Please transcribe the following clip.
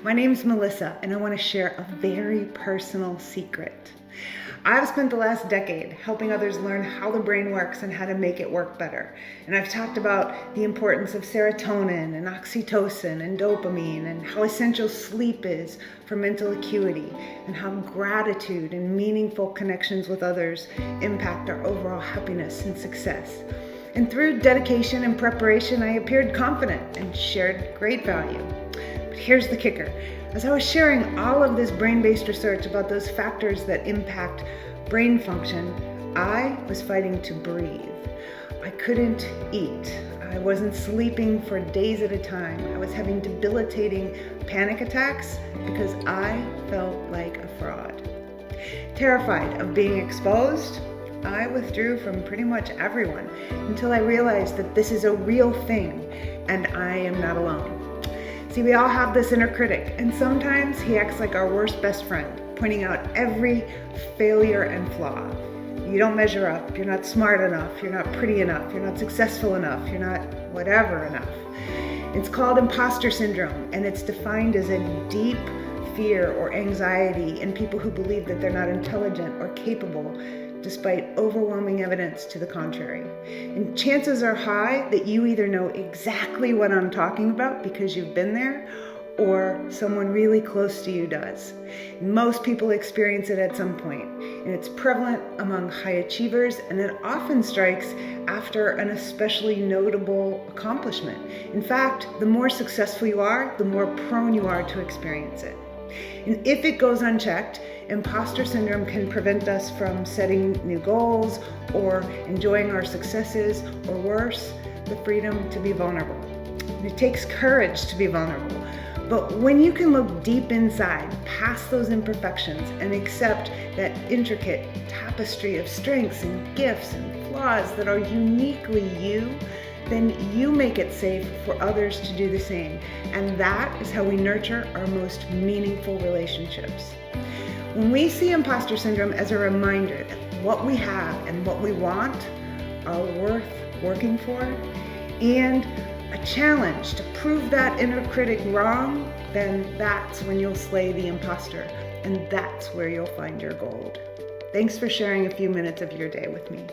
My name's Melissa, and I want to share a very personal secret. I've spent the last decade helping others learn how the brain works and how to make it work better. And I've talked about the importance of serotonin and oxytocin and dopamine and how essential sleep is for mental acuity and how gratitude and meaningful connections with others impact our overall happiness and success. And through dedication and preparation, I appeared confident and shared great value. But here's the kicker. As I was sharing all of this brain-based research about those factors that impact brain function, I was fighting to breathe. I couldn't eat. I wasn't sleeping for days at a time. I was having debilitating panic attacks because I felt like a fraud. Terrified of being exposed, I withdrew from pretty much everyone until I realized that this is a real thing and I am not alone. See, we all have this inner critic, and sometimes he acts like our worst best friend, pointing out every failure and flaw. You don't measure up, you're not smart enough, you're not pretty enough, you're not successful enough, you're not whatever enough. It's called imposter syndrome, and it's defined as a deep fear or anxiety in people who believe that they're not intelligent or capable, despite overwhelming evidence to the contrary. And chances are high that you either know exactly what I'm talking about because you've been there, or someone really close to you does. Most people experience it at some point, and it's prevalent among high achievers, and it often strikes after an especially notable accomplishment. In fact, the more successful you are, the more prone you are to experience it. And if it goes unchecked, imposter syndrome can prevent us from setting new goals or enjoying our successes, or worse, the freedom to be vulnerable. And it takes courage to be vulnerable. But when you can look deep inside, past those imperfections, and accept that intricate tapestry of strengths and gifts and flaws that are uniquely you, then you make it safe for others to do the same. And that is how we nurture our most meaningful relationships. When we see imposter syndrome as a reminder that what we have and what we want are worth working for, and a challenge to prove that inner critic wrong, then that's when you'll slay the imposter, and that's where you'll find your gold. Thanks for sharing a few minutes of your day with me.